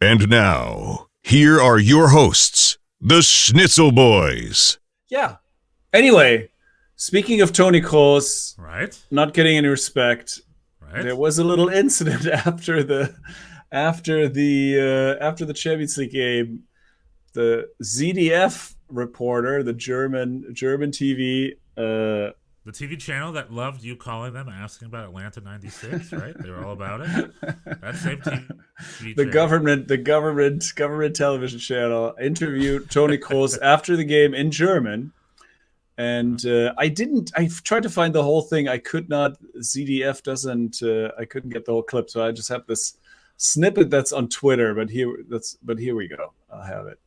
And now, here are your hosts, the Schnitzel Boys. Yeah. Anyway, speaking of Toni Kroos, right, not getting any respect, right. there was a little incident after the Champions League game. The ZDF reporter, the German TV, the TV channel that loved you calling them, asking about Atlanta '96, right? They were all about it. That same TV the channel. government television channel interviewed Toni Kroos after the game in German. And I tried to find the whole thing. I could not. ZDF doesn't. I couldn't get the whole clip, so I just have this snippet that's on Twitter. But here we go. I'll have it.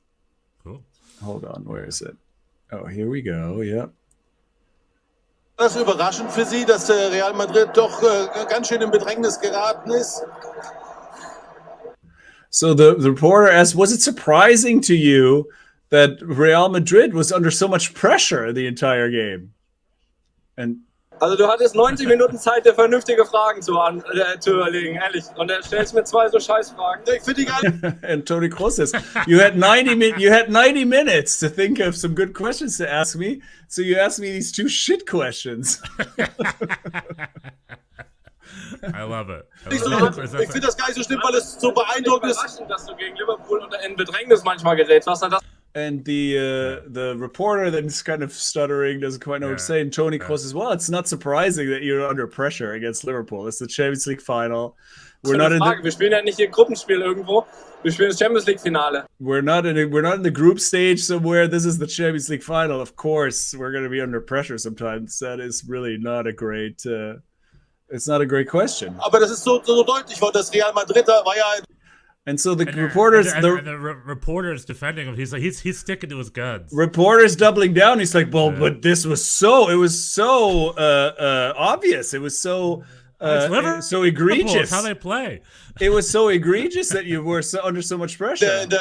Cool. Hold on. Where is it? Oh, here we go. Yep. War das überraschend für Sie, dass Real Madrid doch ganz schön in Bedrängnis geraten ist? So the reporter asked, was it surprising to you that Real Madrid was under so much pressure the entire game? And also du hattest 90 Minuten Zeit, dir vernünftige Fragen zu überlegen, ehrlich. Und dann stellst du mir zwei so Scheißfragen. Ich finde die geil. And Toni Kroos says, you had 90 minutes to think of some good questions to ask me, so you asked me these two shit questions. I love it. Ich finde das gar nicht so schlimm, weil es so beeindruckend ist. Dass du gegen Liverpool in Bedrängnis manchmal gerätst. Was das? And the reporter that's kind of stuttering, doesn't quite know what to say. And Toni Kroos says, well, it's not surprising that you're under pressure against Liverpool. It's the Champions League final. Wir spielen ja nicht hier Gruppenspiel irgendwo. Wir spielen das Champions League Finale. We're not in the group stage somewhere. This is the Champions League final. Of course, we're going to be under pressure sometimes. That is really not a great. It's not a great question. Aber das ist so deutlich, weil das Real Madrid da war ja. And so the reporters, the reporter's defending him. He's like, he's sticking to his guns. Reporter's doubling down. He's like, well, but it was so obvious. It was so egregious. That's how they play. It was so egregious that you were under so much pressure. Der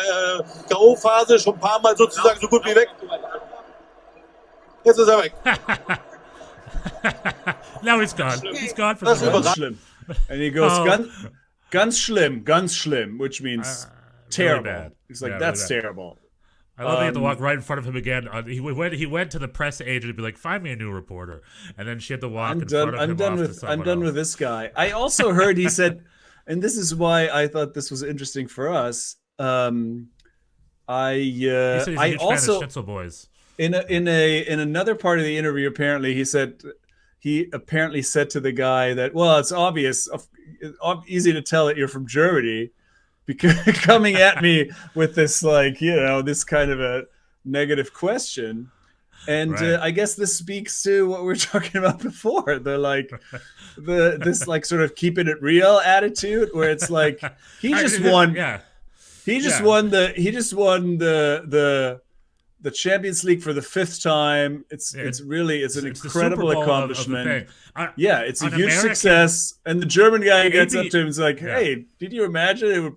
K.O.-Phase schon ein paar Mal sozusagen so gut wie weg. Jetzt ist er weg. Now he's gone. He's gone for That's the rest. Schlimm. And he goes, ganz schlimm, which means terrible. Really bad. He's like, Yeah, that's really terrible. I love that you had to walk right in front of him again. He went to the press agent and be like, "Find me a new reporter," and then she had to walk in front of him. I'm done with this guy. I also heard he said, and this is why I thought this was interesting for us. He said he's a huge fan of Schnitzel Boys. In another part of the interview, apparently he said to the guy that, well, it's obvious, easy to tell that you're from Germany, because coming at me with this, like, this kind of a negative question. And right. I guess this speaks to what we were talking about before. This like sort of keeping it real attitude, where it's like he just won the Champions League for the fifth time. It's an incredible accomplishment. It's a huge success. And the German guy gets up to him and is like, "Hey, did you imagine it was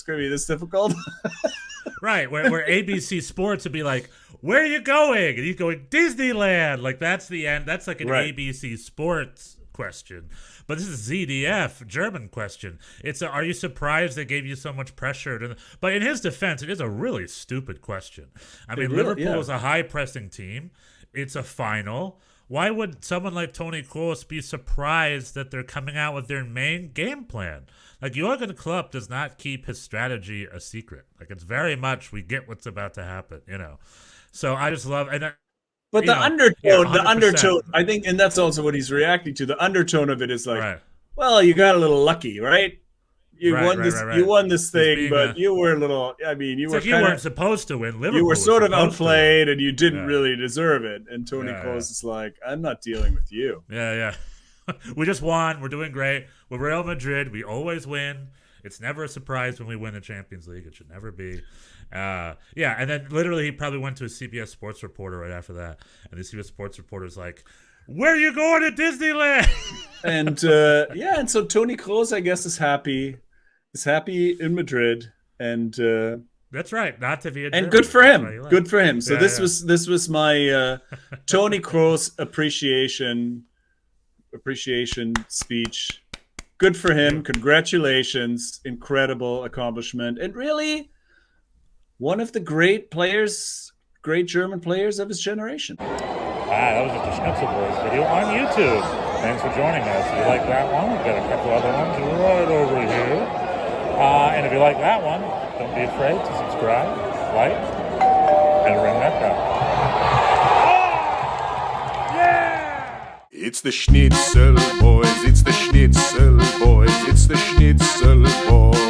going to be this difficult?" Right, where ABC Sports would be like, "Where are you going?" And he's going, "Disneyland." Like, that's the end. That's like an ABC Sports question. But this is ZDF, German question. It's are you surprised they gave you so much pressure? But in his defense, it is a really stupid question. I mean, Liverpool is a high-pressing team. It's a final. Why would someone like Toni Kroos be surprised that they're coming out with their main game plan? Like, Jurgen Klopp does not keep his strategy a secret. Like, it's very much, we get what's about to happen, So I just love... But the undertone, I think, and that's also what he's reacting to. The undertone of it is like, well, you got a little lucky, right? You won this thing, but you were a little. I mean, you weren't supposed to win. Liverpool you were sort of outplayed, and you didn't really deserve it. And Toni Kroos is like, I'm not dealing with you. Yeah. We just won. We're doing great. We're Real Madrid. We always win. It's never a surprise when we win the Champions League. It should never be. And then literally he probably went to a CBS Sports reporter right after that, and the CBS Sports reporter's like, "Where are you going to Disneyland?" And and so Toni Kroos, I guess, is happy in Madrid, and that's right, not to be a and good for him. Good for him. So this was my Toni Kroos appreciation speech. good for him. Congratulations. Incredible accomplishment. And really, one of the great German players of his generation. That was just a Schnitzel Boys video on YouTube. Thanks for joining us. If you like that one, we've got a couple other ones right over here. And if you like that one, don't be afraid to subscribe, like, and ring that bell. It's the Schnitzel Boys, it's the Schnitzel Boys, it's the Schnitzel Boys.